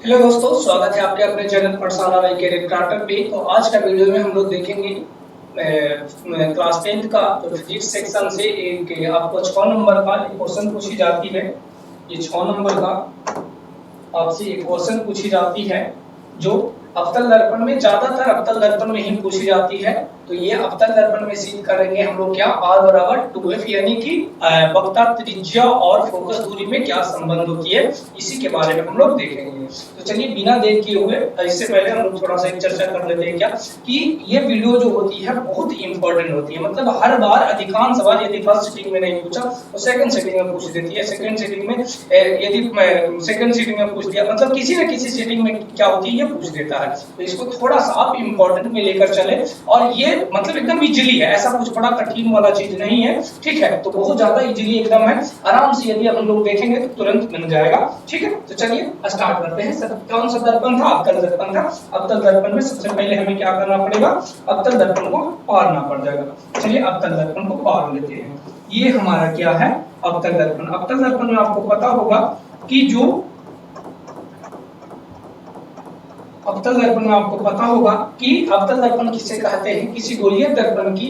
Hello दोस्तों, स्वागत है आपके अपने चैनल पाठशाला बाई कैरियर क्राफ्टर पे। तो आज का वीडियो में हम लोग देखेंगे क्लास 10th का जो फिजिक्स सेक्शन से एक आपको 6 नंबर का एक क्वेश्चन पूछी जाती है। ये 6 नंबर का आपसे एक क्वेश्चन पूछी जाती है जो अवतल दर्पण में, ज्यादातर अवतल दर्पण में ही पूछी जाती है। तो ये अवतल दर्पण में सिद्ध करेंगे हम लोग क्या, r बराबर 2f, यानी कि वक्ता त्रिज्या और फोकस दूरी में क्या संबंध होती है, इसी के बारे में हम लोग देखेंगे। तो चलिए बिना देर किए हुए इससे पहले हम लोग थोड़ा सा एक चर्चा कर लेते हैं क्या कि ये वीडियो जो होती है बहुत इंपॉर्टेंट होती है। मतलब हर बार अधिकांश सवाल यदि फर्स्ट सीटिंग में नहीं पूछा तो सेकंड सीटिंग में पूछ देती है, सेकंड सीटिंग में यदि सेकंड सीटिंग में पूछ दिया, मतलब किसी न किसी सीटिंग में क्या होती है, ये पूछ देता है। तो इसको थोड़ा सा आप इंपॉर्टेंट में लेकर चले, और ये मतलब एकदम इजीली है, ऐसा कुछ बड़ा कठिन वाला चीज नहीं है, ठीक है। तो बहुत ज्यादा इजीली एकदम है, आराम से यदि हम लोग देखेंगे तो तुरंत बन जाएगा, ठीक है। तो चलिए स्टार्ट करते हैं। कौन सा दर्पण था? अवतल दर्पण था। अवतल दर्पण में सबसे पहले हमें क्या करना पड़ेगा, अवतल दर्पण को पारना पड़ जाएगा। चलिए अवतल दर्पण को पार लेते हैं। ये हमारा क्या है, अवतल दर्पण। अवतल दर्पण में आपको पता होगा कि जो अवतल दर्पण में आपको पता होगा कि अवतल दर्पण किसे कहते हैं, किसी गोलीय दर्पण की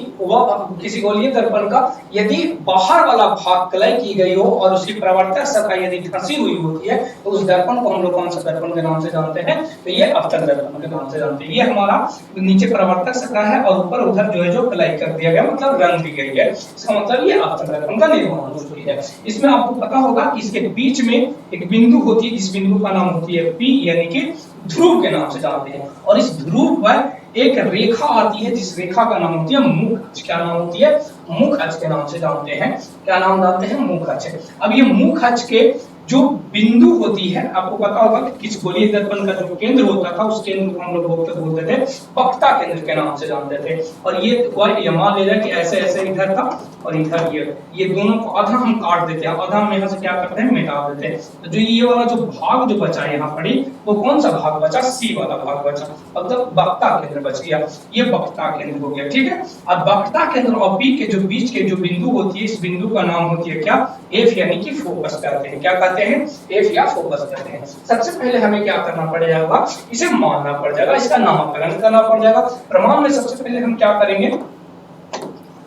किसी गोलीय दर्पण का यदि बाहर वाला भाग कलय की गई हो और उसकी परावर्तक सतह यदि धंसी हुई होती है तो उस दर्पण को हम लोग कौन सा दर्पण के नाम से जानते हैं, तो ये अवतल दर्पण के नाम से जानते हैं। ये हमारा नीचे परावर्तक सतह है और ऊपर उधर जो है जो कलय कर दिया गया, मतलब रंग दी गई है, इसका मतलब ये अवतल दर्पण का निर्माण होती है। इसमें आपको पता होगा कि इसके बीच में एक बिंदु होती है, जिस बिंदु का नाम होती है P, यानी कि ध्रुव के नाम से जानते हैं। और इस ध्रुव पर एक रेखा आती है, जिस रेखा का नाम होती है मुख अक्ष। क्या नाम होती है? मुख अक्ष के नाम से जानते हैं। क्या नाम जानते हैं? मुख अक्ष। अब ये मुख अक्ष के जो बिंदु होती है, आपको पता होगा कि किस गोलीय दर्पण का जो केंद्र होता था उस केंद्र को हम लोग बोलते थे वक्ता केंद्र के नाम से जानते थे। और ये मान लीजिए कि ऐसे ऐसे इधर था और इधर ये दोनों को आधा हम काट देते हैं, आधा हम यहाँ से क्या करते हैं, मिटा देते हैं। तो जो ये वाला जो भाग जो बचा यहाँ पड़ी, वो कौन सा भाग बचा? सी वाला भाग बचा, मतलब वक्ता केंद्र बच गया। ये वक्ता केंद्र हो गया, ठीक है। अब वक्ता केंद्र और पी के जो बीच के जो बिंदु होती है, इस बिंदु का नाम होती है क्या? एफ, यानी कि फोकस कहते हैं। क्या कहते हैं? एफ या फोकस कहते हैं। सबसे पहले हमें क्या करना पड़ेगा, इसे मानना पड़ जाएगा, इसका नामकरण करना पड़ जाएगा। प्रमाण में सबसे पहले हम क्या करेंगे,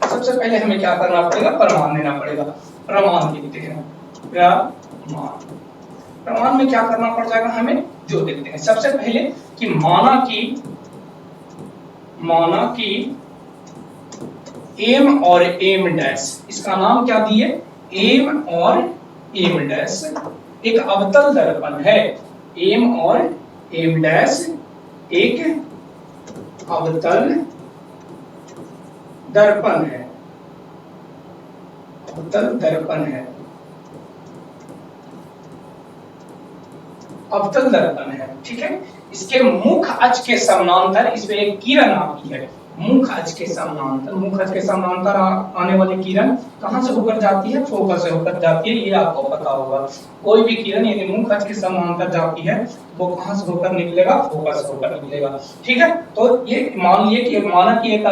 सबसे पहले हमें क्या करना पड़ेगा, प्रमाण लेना पड़ेगा। प्रमाण लिखते हैं, प्रमाण में क्या करना पड़ जाएगा हमें, जो देखते हैं सबसे पहले कि माना कि एम और एम डैश, इसका नाम क्या दिए, एम और एम डैश एक अवतल दर्पण है। एम और एम डैश एक अवतल दर्पण है, अवतल दर्पण है, अवतल दर्पण है, ठीक है। इसके मुख अक्ष के समानांतर इसमें एक किरण आती है, मुख अक्ष के समानांतर। मुख अक्ष के समानांतर आने वाली किरण कहां से होकर जाती है? फोकस से होकर जाती है, ये आपको पता होगा। कोई भी किरण यदि मुख अक्ष के समानांतर जाती है वो कहां से होकर निकलेगा? फोकस से होकर निकलेगा, ठीक है। तो ये मान लिए कि माना कि एक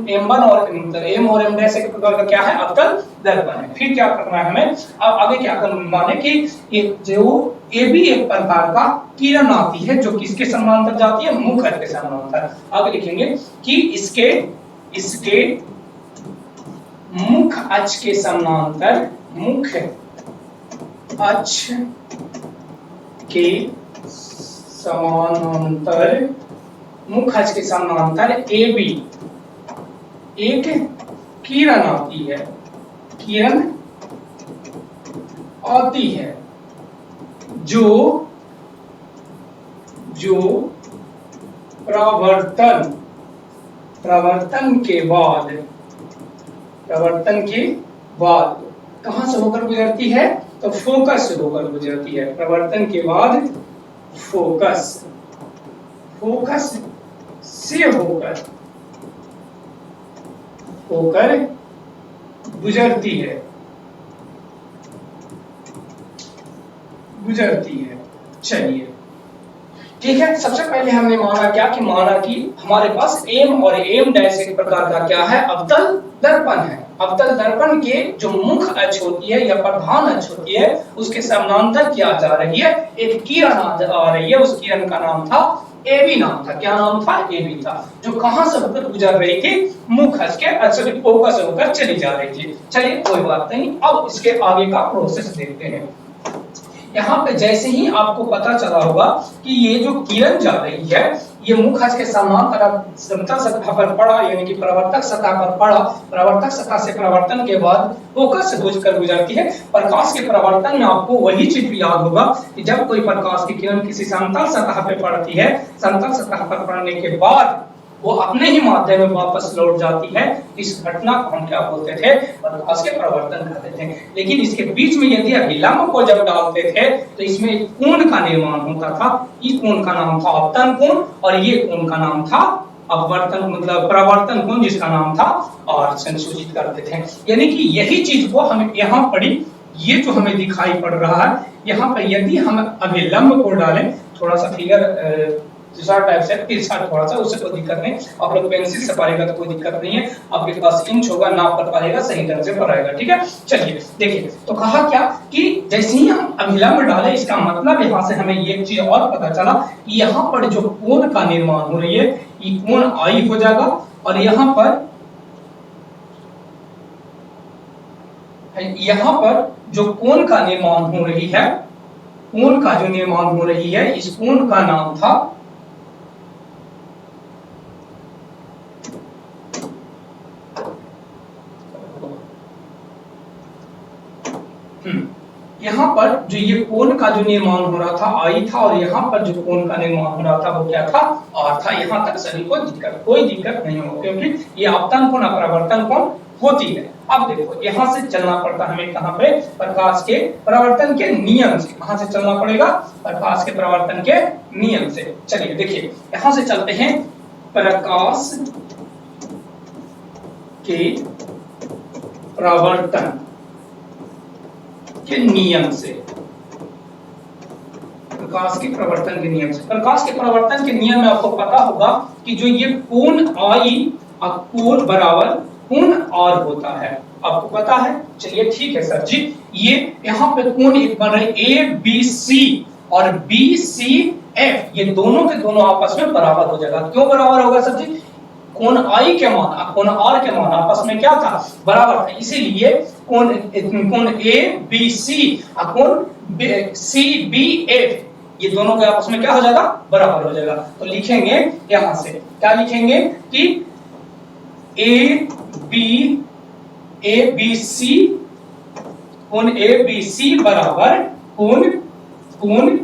M1 और M और M' एक प्रकार का क्या है, अवतल दर्पण है। फिर क्या करना है हमें, अब आगे क्या करना, माने कि एक जो ये भी एक प्रकार का किरण आती है जो किसके समानांतर जाती है? मुख अक्ष के समानांतर। आगे लिखेंगे कि इसके मुख अक्ष के समानांतर, मुख अक्ष के समानांतर, मुख अक्ष के समानांतर AB एक किरण आती है, किरण आती है जो प्रवर्तन के बाद कहां से होकर गुजरती है? तो फोकस से होकर गुजरती है। प्रवर्तन के बाद फोकस से होकर गुजरती है। चलिए ठीक है। सबसे पहले हमने माना क्या कि माना कि हमारे पास एम और एम डैश एक प्रकार का क्या है, अवतल दर्पण है। अवतल दर्पण के जो मुख अक्ष होती है या प्रधान अक्ष होती है उसके समानांतर क्या जा रही है, एक किरण आ रही है, उस किरण का नाम था एबी नाम था। क्या नाम था? एबी था, जो कहां से होकर गुजर रही थी, मुख अक्ष के फोकस होकर चली जा रही थी। चलिए कोई बात नहीं, अब इसके आगे का प्रोसेस देखते हैं। यहाँ पे जैसे ही आपको पता चला होगा कि ये जो किरण जा रही है ये मुख अक्ष के समानांतर समतल सतह पर पड़ा, यानी कि परावर्तक सतह पर पड़ा, परावर्तक सतह से परावर्तन के बाद फोकस से होकर गुजरती है। प्रकाश के परावर्तन में आपको वही चीज याद होगा कि जब कोई प्रकाश की किरण किसी समतल सतह पर पड़ती है, समतल सतह पर पड़ने के बाद वो अपने ही माध्यम में वापस लौट जाती है, इस घटना को हम क्या बोलते थे? प्रकाश के परावर्तन कहते थे। लेकिन इसके बीच में यदि अभिलंब को जब डालते थे तो इसमें एक कोण का निर्माण होता था। इस कोण का नाम था अपतन कोण और ये कोण का नाम था अपवर्तन, मतलब परावर्तन कोण, जिसका नाम था और संसूचित करते थे। यानी कि यही चीज को हम यहाँ पढ़ी, ये जो हमें दिखाई पड़ रहा है यहाँ पर, यदि हम अभिलंब को डालें, थोड़ा सा फिगर दूसरा टाइप से तिरछा थोड़ा सा, उससे कोई दिक्कत नहीं, आप लोग पेंसिल से पढ़ेगा तो कोई दिक्कत नहीं है, आपके पास इंच होगा, नाप कर पढ़ेगा, सही ढंग से पढ़ाएगा, ठीक है। चलिए देखिए, तो कहा क्या कि जैसे ही हम अभिलंब डाले, इसका मतलब यहाँ से हमें ये चीज और पता चला कि यहाँ पर जो कोण का निर्माण हो रही है ये कोण आई हो जाएगा, और यहाँ पर जो कोण का निर्माण हो रही है, कोण का जो निर्माण हो रही है, इस कोण का नाम था यहाँ पर जो ये कोण का जो निर्माण हो रहा था आई था, और यहाँ पर जो कोण का निर्माण हो रहा था वो क्या था? आर था। यहाँ तक सभी को कोई दिक्कत नहीं हो, क्योंकि ये अपतन कोण अपरावर्तन कोण होती है। अब देखो यहाँ से चलना पड़ता हमें कहाँ पे? प्रकाश के परावर्तन के नियम से। कहाँ से चलना पड़ेगा? प्रकाश के परावर्तन के नियम से। चलिए देखिए, यहाँ से चलते हैं प्रकाश के परावर्तन के नियम से। प्रकाश के परावर्तन के नियम से, प्रकाश के परावर्तन के नियम में आपको पता होगा कि जो ये कोण आई और कोण बराबर कोण आर होता है, आपको पता है। चलिए ठीक है सर जी, ये यहाँ पे कोण एक बन रहे ए बी सी और बी सी एफ, ये दोनों के दोनों आपस में बराबर हो जाएगा। क्यों बराबर होगा सर जी? कोण आई के मान कोण आर के मान आपस में क्या था? बराबर था। इसीलिए कोण ए बी सी और कोण सी बी एफ, ये दोनों के आपस में क्या हो जाएगा? बराबर हो जाएगा। तो लिखेंगे यहां से, क्या लिखेंगे कि ए बी सी, कोण ए बी सी बराबर कोण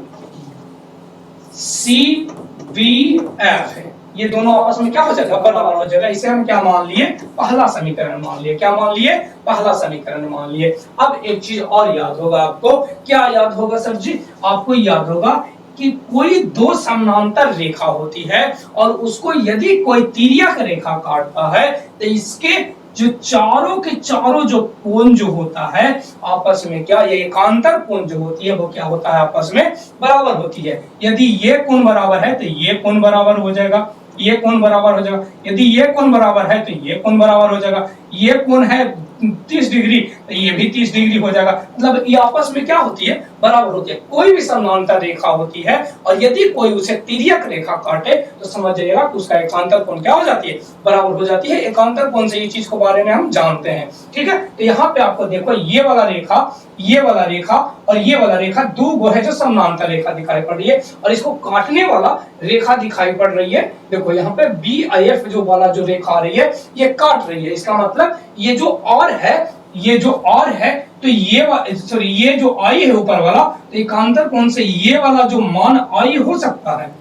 सी बी एफ है। ये दोनों आपस में क्या हो जाएगा? बराबर हो जाएगा। इसे हम क्या मान लिए? पहला समीकरण मान लिए। क्या मान लिए? पहला समीकरण मान लिए। अब एक चीज और याद होगा आपको। क्या याद होगा सर जी? आपको याद होगा कि कोई दो समानांतर रेखा होती है और उसको यदि कोई तिर्यक रेखा काटता है तो इसके जो चारों के चारों जो कोण जो होता है आपस में क्या, ये एकांतर कोण जो होती है वो क्या होता है? आपस में बराबर होती है। यदि ये कोण बराबर है तो ये कोण बराबर हो जाएगा, ये कोण बराबर हो जाएगा। यदि ये कोण बराबर है तो ये कोण बराबर हो जाएगा। ये कोण है 30 डिग्री तो ये भी 30 डिग्री हो जाएगा। मतलब ये आपस में क्या होती है? बराबर होती है। कोई भी समानांतर रेखा होती है और यदि कोई उसे तिर्यक रेखा काटे तो समझ जाइएगा कि उसका एकांतर कोण क्या हो जाती है? बराबर हो जाती है। एकांतर कोण से ये चीज को बारे में हम जानते हैं, ठीक है। तो यहाँ पे आपको देखो ये वाला रेखा, ये वाला रेखा और ये वाला रेखा, दो गो है जो समानांतर रेखा दिखाई पड़ रही है और इसको काटने वाला रेखा दिखाई पड़ रही है। देखो यहाँ पे बी आई एफ जो वाला जो रेखा आ रही है ये काट रही है। इसका मतलब ये जो और है, ये जो और है तो ये जो आई है ऊपर वाला, तो एकांतर कोण से ये वाला जो मान आई हो सकता है।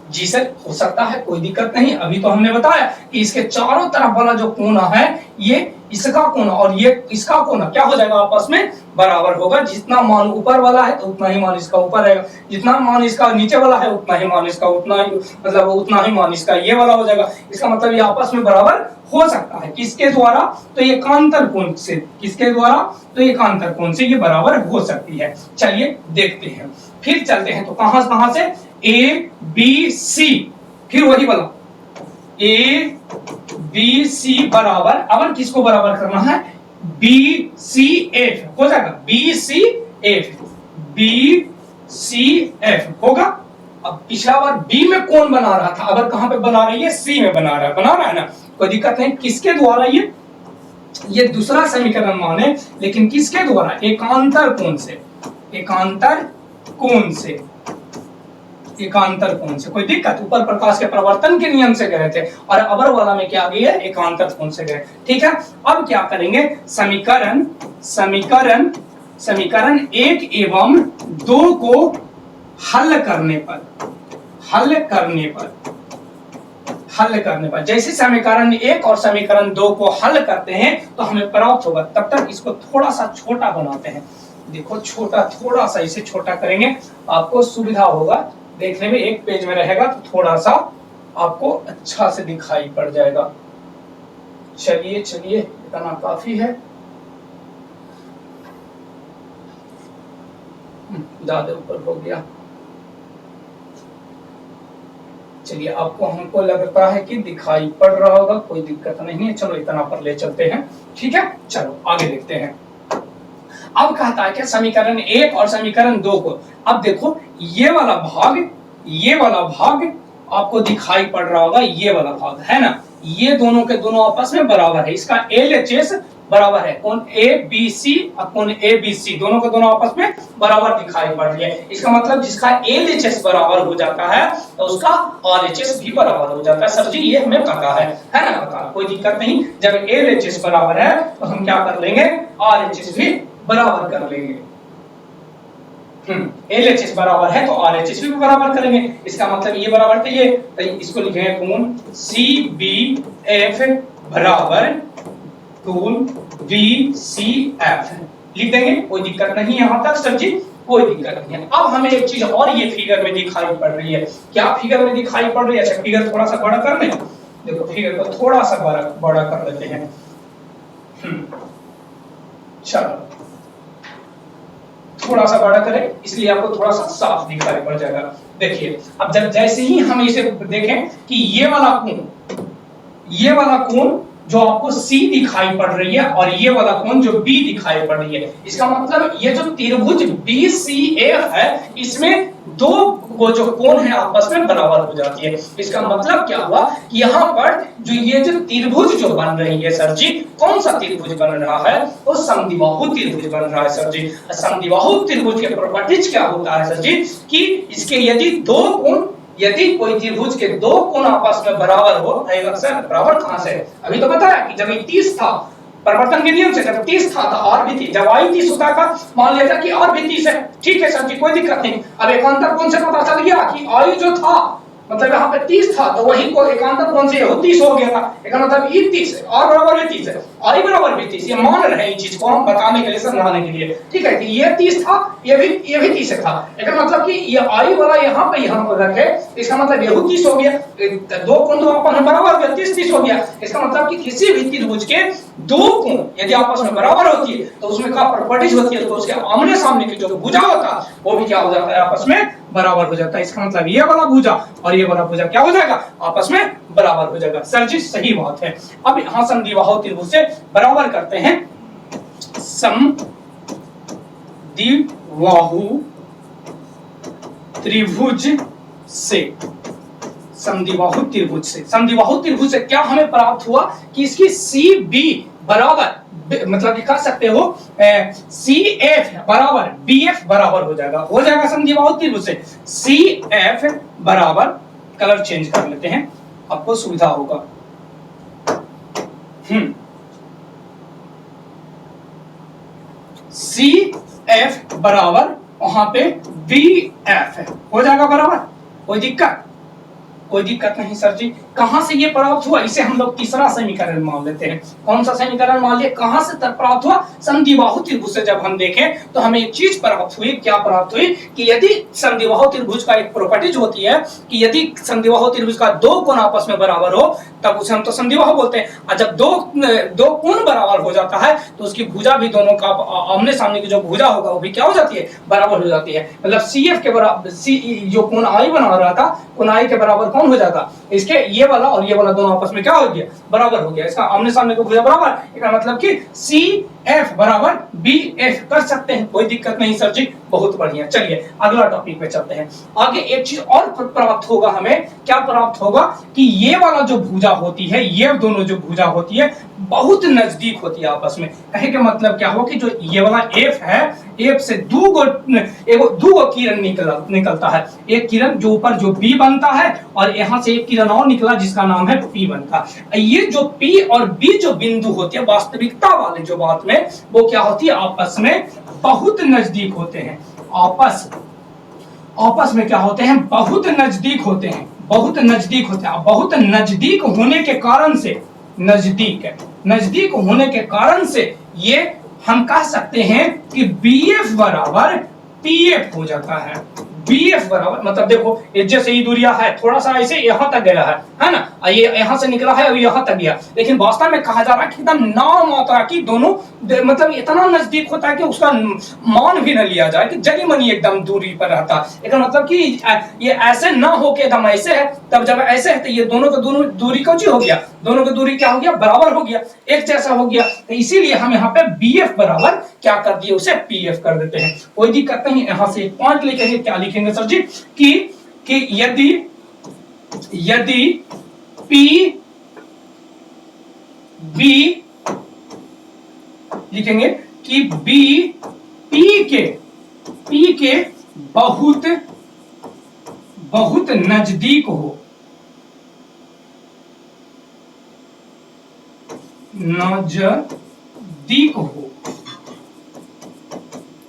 जी सर, हो सकता है, कोई दिक्कत नहीं। अभी तो हमने बताया कि इसके चारों तरफ वाला जो कोण है ये इसका कोण और ये इसका कोण क्या हो जाएगा? आपस में बराबर होगा। जितना मान ऊपर वाला है तो उतना ही मान इसका ऊपर रहेगा, जितना मान इसका नीचे वाला है उतना ही मान इसका उतना ही मान इसका ये वाला हो जाएगा। इसका मतलब ये आपस में बराबर हो सकता है। किसके द्वारा? तो एकांतर कोण से। किसके द्वारा? तो एकांतर कोण से ये बराबर हो सकती है। चलिए देखते हैं, फिर चलते हैं। तो कहां से? ए बी सी, फिर वही वाला ए बी सी बराबर, अब किसको बराबर करना है, बी सी एफ हो जाएगा, B C F, B C F होगा। अब पिछला बार बी में कौन बना रहा था, अब कहां पे बना रही है, सी में बना रहा है ना, कोई दिक्कत नहीं। किसके द्वारा, ये दूसरा समीकरण माने, लेकिन किसके द्वारा, एकांतर कोण से, एकांतर कोण से, एकांतर कोण से। कोई दिक्कत, ऊपर प्रकाश के प्रवर्तन के नियम से गए थे और अबर वाला में क्या गई है, एकांतर कोण से गए। ठीक है, अब क्या करेंगे, समीकरण समीकरण समीकरण 1 एवं 2 को हल करने पर जैसे समीकरण 1 और समीकरण 2 को हल करते हैं तो हमें प्राप्त होगा। तब तक इसको थोड़ा सा छोटा बनाते हैं, देखो छोटा, थोड़ा सा इसे छोटा करेंगे, आपको सुविधा होगा देखने में, एक पेज में रहेगा तो थोड़ा सा आपको अच्छा से दिखाई पड़ जाएगा। चलिए चलिए, इतना काफी है, ज्यादा ऊपर हो गया। चलिए, आपको हमको लगता है कि दिखाई पड़ रहा होगा, कोई दिक्कत नहीं है, चलो इतना पर ले चलते हैं। ठीक है, चलो आगे देखते हैं। अब कहता है कि समीकरण 1 और समीकरण 2 को, अब देखो ये वाला भाग आपको दिखाई पड़ रहा होगा, ये वाला भाग है ना, ये दोनों के दोनों आपस में बराबर है, इसका LHS बराबर है, कौन ABC और कौन ABC, दोनों के दोनों आपस में बराबर दिखाई पड़ रही है। इसका मतलब जिसका LHS बराबर हो जाता है तो उसका RHS भी बराबर हो जाता है। सर जी ये हमें पता है ना, पता, कोई दिक्कत नहीं। जब LHS बराबर है तो हम क्या कर लेंगे, RHS भी बराबर कर लेंगे। LHS बराबर है तो RHS भी बराबर करेंगे। इसका मतलब ये बराबर थे ये, तो इसको लिखेंगे कोण CBF बराबर कोण VCF लिख देंगे, कोई दिक्कत नहीं यहां तक सर जी, कोई दिक्कत नहीं है। अब हमें एक चीज और ये फिगर में दिखाई पड़ रही है, क्या फिगर में दिखाई पड़ रही है, अच्छा फिगर थोड़ा सा बड़ा कर लें, देखो फिगर को थोड़ा सा बड़ा कर लेते हैं। चलो थोड़ा सा बड़ा करें, इसलिए आपको थोड़ा सा साफ दिखाई पड़ जाएगा। देखिए, अब जब जैसे ही हम इसे देखें कि ये वाला कोण जो आपको C दिखाई पड़ रही है और ये वाला कोण जो B दिखाई पड़ रही है, इसका मतलब ये जो त्रिभुज BCF है, इसमें दो वो जो कोण है आपस में बराबर हो जाती है। इसका मतलब क्या हुआ कि यहाँ पर जो ये जो त्रिभुज जो बन रही है सर जी, कौन सा त्रिभुज बन रहा है, तो समद्विबाहु त्रिभुज बन रहा है सर जी। समद्विबाहु त्रिभुज के प्रॉपर्टीज क्या होता है सर जी, कि इसके यदि कोई त्रिभुज के दो कोण आपस में बराबर हो, सर बराबर कहां से, अभी तो बताया कि जब 30 था परिवर्तन के नियम से, जब 30 था तो और भी थी, जब आई 30 होता था मान लिया था कि और भी 30 है, ठीक है सर जी कोई दिक्कत नहीं। अब एकांतर कोण से पता चल गया कि आई जो था मतलब यहाँ पे 30 था तो वही को एकांतर कोण से 30 हो गया था, इसका मतलब ये 30 है और बराबर भी 30 है और बराबर भी 30, ये मान रहे हैं, इस चीज को हम बताने के लिए समझाने के लिए, ठीक है कि ये 30 था ये भी 30 था, इसका मतलब कि ये आई वाला यहाँ पे रखे, इसका मतलब ये 30 हो गया, दो कोण तो आपस में बराबर हो गया, 30 हो गया। इसका मतलब कि किसी भी त्रिभुज के दो कोण यदि आपस में बराबर होती है तो उसमें क्या प्रॉपर्टीज होती है, तो उसके आमने सामने की जो भुजा होता है वो भी क्या हो जाता है, आपस में बराबर हो जाता है। इसका मतलब ये वाला भुजा और ये वाला भुजा क्या हो जाएगा, आपस में बराबर हो जाएगा। सर जी सही बात है। अब यहां समद्विबाहु त्रिभुज से बराबर करते हैं, समद्विबाहु त्रिभुज से, समद्विबाहु त्रिभुज से क्या हमें प्राप्त हुआ कि इसकी CB बराबर मतलब लिखा सकते हो CF बराबर BF बराबर हो जाएगा समद्विबाहु त्रिभुज से CF बराबर, कलर चेंज कर लेते हैं आपको सुविधा होगा, CF बराबर वहां पे BF हो जाएगा बराबर, कोई दिक्कत नहीं सर जी। कहां से ये प्राप्त हुआ, इसे हम लोग तीसरा समीकरण मान लेते हैं। कौन सा समीकरण मान लिए, कहां से प्राप्त हुआ, समद्विबाहु त्रिभुज से जब हम देखें तो हमें एक चीज प्राप्त हुई, क्या प्राप्त हुई कि यदि समद्विबाहु त्रिभुज का एक प्रॉपर्टीज होती है कि यदि समद्विबाहु त्रिभुज का दो कोण आपस में बराबर हो तब उसे हम तो समद्विबाहु बोलते हैं, और जब दो कोण बराबर हो जाता है तो उसकी भुजा भी दोनों का आमने सामने की जो भुजा होगा वो भी क्या हो जाती है, बराबर हो जाती है। मतलब CF के बराबर जो कोण आई बना रहा था, कोण आई के बराबर कौन हो जाएगा, इसके ये वाला और ये वाला दोनों आपस में क्या हो गया, बराबर हो गया। इसका आमने सामने को भुजा बराबर, इसका मतलब कि CF बराबर BF कर सकते हैं, कोई दिक्कत नहीं सर जी, बहुत बढ़िया। चलिए अगला टॉपिक पे चलते हैं। आगे एक चीज और प्राप्त होगा हमें, क्या प्राप्त होगा कि ये वाला जो भुजा होती है, ये दोनों जो भुजा होती है बहुत नजदीक होती है आपस में। कहे के मतलब क्या हो कि जो ये वाला F है, F से दो गो किरण निकलता है। एक किरण जो ऊपर जो B बनता है और यहाँ से एक किरण और निकला जिसका नाम है P बनता है। ये जो P और B जो बिंदु होती है वास्तविकता वाले जो बात में, वो क्या होती है, आपस में बहुत नजदीक होते हैं। आपस में क्या होते हैं, बहुत नजदीक होते हैं, बहुत नजदीक होते हैं। बहुत नजदीक होने के कारण से, नजदीक होने के कारण से ये हम कह सकते हैं कि BF बराबर PF हो जाता है। BF बराबर मतलब देखो ये जैसे ही दूरिया है, थोड़ा सा ऐसे यहां तक गया है ना, ये यहां से निकला है और यहां तक गया, लेकिन वास्तव में कहा जा रहा है कि एकदम नाम मात्रा की दोनों मतलब इतना नजदीक होता है कि उसका मान भी न लिया जाए, कि जनी मनी एकदम दूरी पर रहता है। इसका मतलब कि ये ऐसे ना हो के एकदम ऐसे है, तब जब ऐसे है तो ये दोनों का दोनों दूरी कौन सी हो गया, दोनों की दूरी क्या हो गया, बराबर हो गया, एक जैसा हो गया। तो इसीलिए हम यहाँ पे BF बराबर क्या कर दिए, उसे PF कर देते हैं, कोई दिक्कत नहीं। यहाँ से एक पॉइंट लिखेंगे, क्या लिखेंगे सर जी, कि यदि P B लिखेंगे कि B P के बहुत नजदीक हो,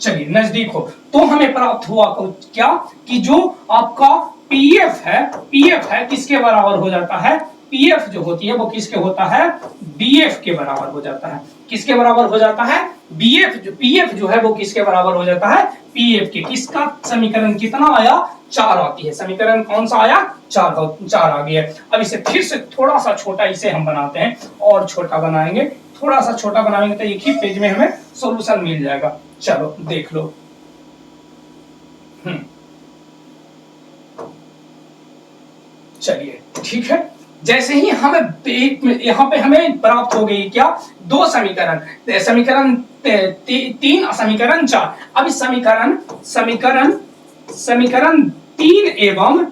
चलिए नजदीक हो, तो हमें प्राप्त हुआ क्या कि जो आपका PF है किसके बराबर हो जाता है, PF जो होती है वो किसके होता है, BF के बराबर हो जाता है। किसके बराबर हो जाता है, PF जो है वो किसके बराबर हो जाता है, PF के। किसका समीकरण कितना आया, 4 आती है। समीकरण कौन सा आया, 4 आ गया। अब इसे फिर से थोड़ा सा छोटा इसे हम बनाते हैं, और छोटा बनाएंगे, थोड़ा सा छोटा बनाएंगे तो एक ही पेज में हमें सॉल्यूशन मिल जाएगा। चलो देख लो। चलिए ठीक है, जैसे ही हमें यहाँ पे हमें प्राप्त हो गई क्या, 2 समीकरण, समीकरण 3 और समीकरण 4। अब इस समीकरण 3 एवं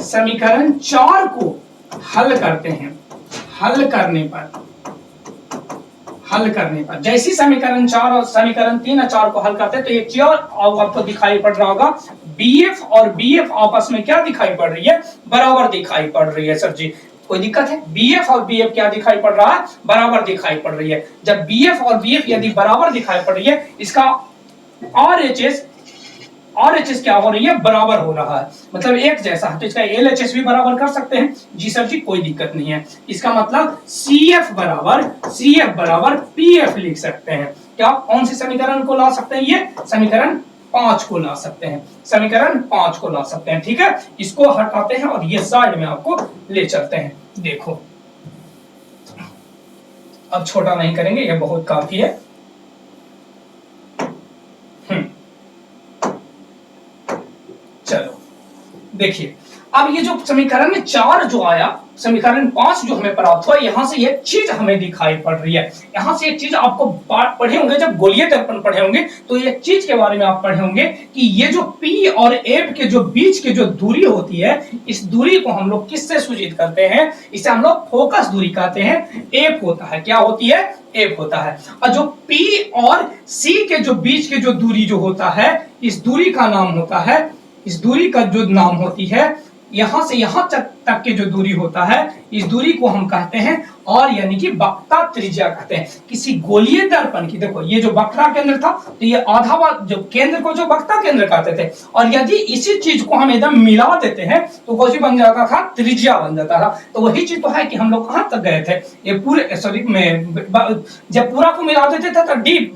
समीकरण 4 को हल करते हैं। हल करने पर जैसी समीकरण 4 और समीकरण 3 और 4 को हल करते हैं तो एक चीज और आपको दिखाई पड़ रहा होगा, BF और BF आपस में क्या दिखाई पड़ रही है, बराबर दिखाई पड़ रही है। सर जी कोई दिक्कत है, BF और BF क्या दिखाई पड़ रहा है, बराबर दिखाई पड़ रही है। जब BF और BF यदि बराबर दिखाई पड़ रही है, इसका RHS क्या हो रही है, बराबर हो रहा है, मतलब एक जैसा है, तो इसका LHS भी बराबर कर सकते हैं। जी सर जी कोई दिक्कत नहीं है। इसका मतलब CF बराबर PF लिख सकते हैं। क्या कौन सी समीकरण को ला सकते हैं, ये समीकरण 5 को ला सकते हैं, समीकरण 5 को ला सकते हैं। ठीक है, इसको हटाते हैं और ये साइड में आपको ले चलते हैं। देखो अब छोटा नहीं करेंगे, ये बहुत काफी है। चलो देखिए, अब ये जो समीकरण 4 जो आया, समीकरण 5 जो हमें प्राप्त हुआ, यहां से एक चीज हमें दिखाई पड़ रही है। यहां से एक चीज आपको पढ़े होंगे, जब गोलीय दर्पण पढ़े होंगे तो एक चीज के बारे में आप पढ़े होंगे कि ये जो P और F के जो बीच की जो दूरी होती है, इस दूरी को हम लोग किससे सूचित करते हैं, इसे हम लोग फोकस दूरी कहते हैं। F होता है, क्या होती है, F होता है। और जो P और C के जो बीच के जो दूरी जो होता है, इस दूरी का नाम होता है, इस दूरी का जो नाम होती है, यहां से यहां तक के जो दूरी होता है, इस दूरी को हम कहते हैं और यानी कि वक्रता त्रिज्या कहते हैं। किसी गोलीय दर्पण की, देखो ये जो वक्रा केंद्र था, तो ये आधा जो केंद्र को जो वक्ता केंद्र कहते थे, और यदि इसी चीज को हम एकदम मिला देते हैं तो कौन सी बन जाता था, त्रिज्या बन जाता था। तो वही चीज तो है कि हम लोग कहां तक गए थे, ये पूरे सॉरी में जब पूरा को मिला देते थे तो डी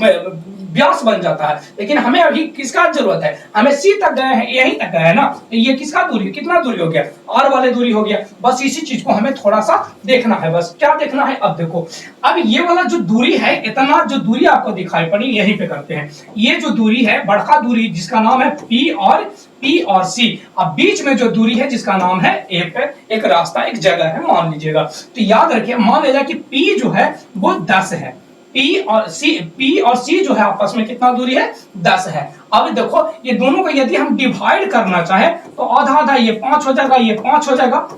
व्यास बन जाता है, लेकिन हमें अभी किसका जरूरत है, हमें C तक गए हैं, यहीं तक गए हैं ना, तो ये किसका दूरी, कितना दूरी हो गया, आर वाले दूरी हो गया। बस इसी चीज को हमें थोड़ा सा देखना है। बस क्या देखना है, अब देखो, अब ये वाला जो दूरी है, इतना जो दूरी आपको दिखाई पड़ी, यहीं पे करते हैं। ये जो दूरी है, बड़का दूरी जिसका नाम है पी और सी, अब बीच में जो दूरी है जिसका नाम है एक रास्ता, एक जगह है, मान लीजिएगा। तो याद रखिए, मान लीजिए कि पी जो है वो 10 है, पी और सी जो है आपस में कितना दूरी है, 10 है। अब देखो, ये दोनों को यदि हम डिवाइड करना चाहे तो आधा आधा, ये 5 हो जाएगा, ये 5 हो जाएगा,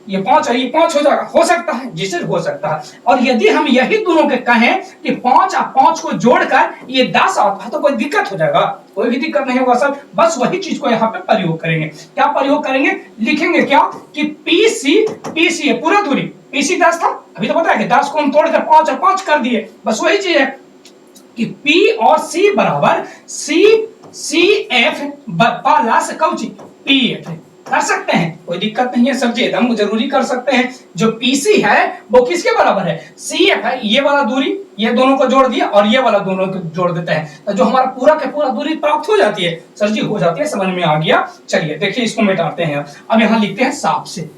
ये 5 है, ये 5 हो जाएगा, हो सकता है, जिसे हो सकता है। और यदि हम यही दोनों के कहें कि 5 और 5 को जोड़कर ये 10 आता है तो कोई दिक्कत हो जाएगा, कोई भी दिक्कत नहीं होगा सर। बस वही चीज को यहाँ पे प्रयोग करेंगे। क्या प्रयोग करेंगे, लिखेंगे क्या कि पीसी है पूरा दूरी, पीसी 10 था, अभी तो पता है कि 10 को हम तोड़कर 5 और 5 कर दिए। बस वही चीज है कि पी और सी बराबर C F plus Cauchy P F कर सकते हैं, कोई दिक्कत नहीं है सर जी, एकदम जरूरी कर सकते हैं। जो पीसी है वो किसके बराबर है, सी एफ है, ये वाला दूरी, ये दोनों को जोड़ दिया और ये वाला दोनों को जोड़ देते हैं, तो जो हमारा पूरा का पूरा दूरी प्राप्त हो जाती है सर जी, हो जाती है, समझ में आ गया। चलिए देखिए, इसको मिटाते हैं। अब यहां लिखते हैं साफ से,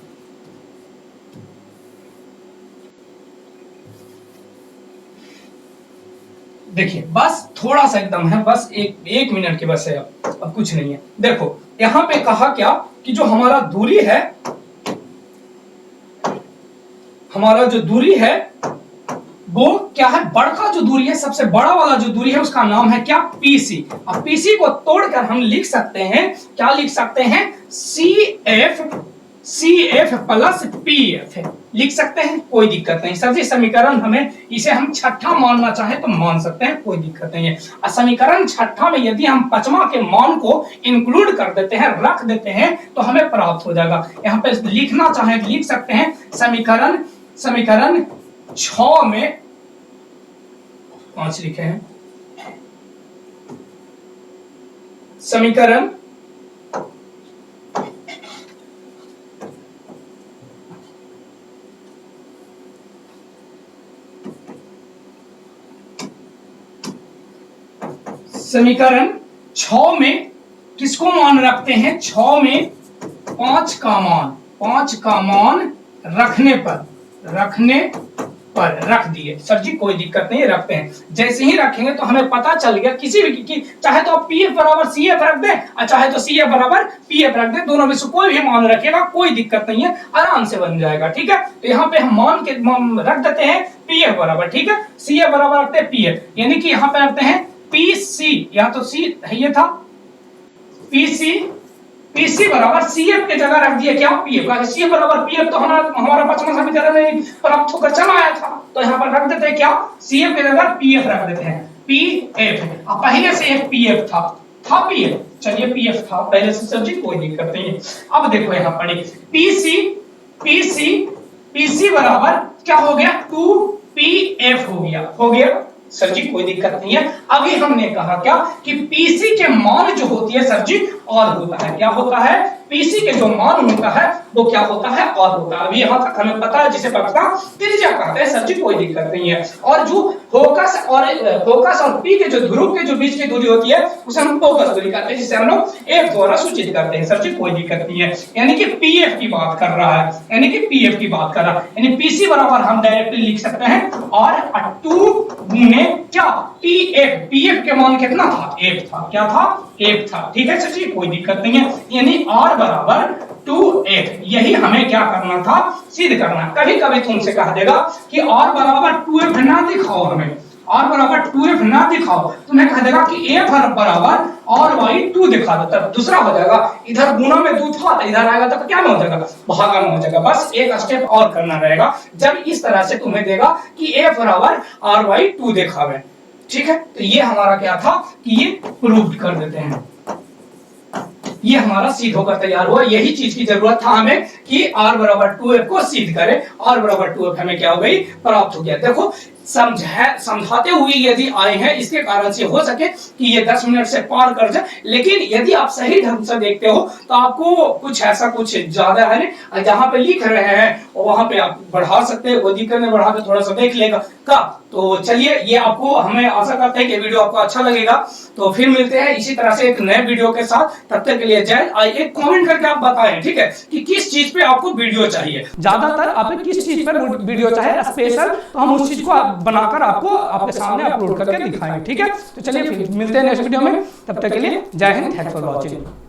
देखिए बस थोड़ा सा एकदम है, बस एक मिनट की बस है, अब कुछ नहीं है। देखो यहां पे कहा क्या कि जो हमारा दूरी है, हमारा जो दूरी है वो क्या है, बड़का जो दूरी है, सबसे बड़ा वाला जो दूरी है उसका नाम है क्या, पीसी। अब पीसी को तोड़कर हम लिख सकते हैं, क्या लिख सकते हैं, C F plus P F लिख सकते हैं, कोई दिक्कत नहीं सर जी। समीकरण हमें इसे हम छठा मानना चाहे तो मान सकते हैं, कोई दिक्कत नहीं है। समीकरण छठा में यदि हम पांचवा के मान को इंक्लूड कर देते हैं, रख देते हैं, तो हमें प्राप्त हो जाएगा। यहाँ पे लिखना चाहे लिख सकते हैं, समीकरण 6 में 5 लिखे हैं, समीकरण समीकरण 6 में किसको मान रखते हैं, 6 में 5 का मान रखने पर रख दिए सर जी, कोई दिक्कत नहीं, रखते हैं। जैसे ही रखेंगे तो हमें पता चल गया किसी भी की, चाहे तो आप पीएफ बराबर सीएफ रख दें और चाहे तो सीएफ बराबर पीएफ रख दें, दोनों में से कोई भी मान रखेगा, कोई दिक्कत नहीं है, आराम से बन जाएगा। ठीक है, तो यहाँ पे हम मान के रख देते हैं पीएफ बराबर, ठीक है, सीएफ बराबर रखते हैं पीएफ, यानी कि यहाँ पे रखते हैं पीसी, या तो सी ये था पीसी बराबर सीएफ के जगह रख दिया क्या, पीएफ का, सीएफ बराबर पीएफ तो हमारा 55 समीकरण में प्राप्त होकर चला आया था, तो यहाँ पर रख देते हैं क्या, सीएफ के जगह पीएफ रख देते हैं, पीएफ। अब पहले से एक पीएफ था पीएफ, चलिए पीएफ था पहले से सब्जी, कोई दिक्कत नहीं है। अब देखो यहाँ पर पीसी बराबर क्या हो गया, 2pf हो गया सर जी, कोई दिक्कत नहीं है। अभी हमने कहा क्या कि पीसी के मान जो होती है सर जी, और होता है, क्या होता है, पीसी के जो मान होता है वो क्या होता है, और होता है। अभी यहां तक हमें पता है, जिसे पता त्रिज्या कहते हैं सर जी, कोई दिक्कत नहीं है। और जो फोकस और पी के जो ध्रुव के जो बीच की दूरी होती है उसे हम फोकस दूरी कहते हैं, जिसे हम लोग एफ द्वारा सूचित करते हैं सर जी, कोई दिक्कत नहीं है। यानी कि पीएफ की बात कर रहा है, यानी पीसी बराबर हम डायरेक्टली लिख सकते हैं, और 2 गुने क्या, पीएफ के मान कितना था, एफ था, क्या था, एफ था। ठीक है सर जी, कोई दिक्कत नहीं है। यानी आर बराबर 2f, यही हमें क्या करना था, सिद्ध करना। कभी कभी तुमसे कह देगा कि आर बराबर 2f ना दिखाओ, हमें आर बराबर 2f ना दिखाओ, तुम्हें कह देगा कि f बराबर r/2 दिखा दो, तब दूसरा हो जाएगा। इधर गुणा में 2 था तो इधर आएगा तो क्या में हो जाएगा, भागा में हो जाएगा। बस एक स्टेप और करना रहेगा, जब इस तरह से तुम्हें देगा कि f बराबर r/2 दिखावे। ठीक है, तो ये हमारा क्या था कि ये प्रूव कर देते हैं, ये हमारा सिद्ध होकर तैयार हुआ। यही चीज की जरूरत था हमें कि r बराबर 2f को सिद्ध करें, r बराबर 2f हमें क्या हो गई, प्राप्त हो गया। देखो समझाते हुए यदि आए हैं, इसके कारण से हो सके कि ये 10 मिनट से पार कर जाए। लेकिन यदि आप सही ढंग से देखते हो तो आपको कुछ ऐसा कुछ ज्यादा है नहीं, जहां पे लिख रहे हैं वहां पे आप बढ़ा सकते हैं, वो दिक्कत में बढ़ा के थोड़ा सा देख लेगा का। तो चलिए, ये आपको, हमें आशा करते हैं कि वीडियो आपको अच्छा लगेगा। तो फिर मिलते हैं इसी तरह से एक नए वीडियो के साथ, तब तक के लिए जय। एक कमेंट करके आप बताएं, ठीक है, कि किस चीज पे आपको वीडियो चाहिए, ज्यादातर आप किस चीज पर वीडियो चाहे स्पेशल, तो हम उस चीज को बनाकर आपको आपके सामने अपलोड करके दिखाएंगे, ठीक है। तो चलिए फिर मिलते हैं नेक्स्ट वीडियो में, तब तक के लिए जय हिंद, थैंक्स फॉर वॉचिंग।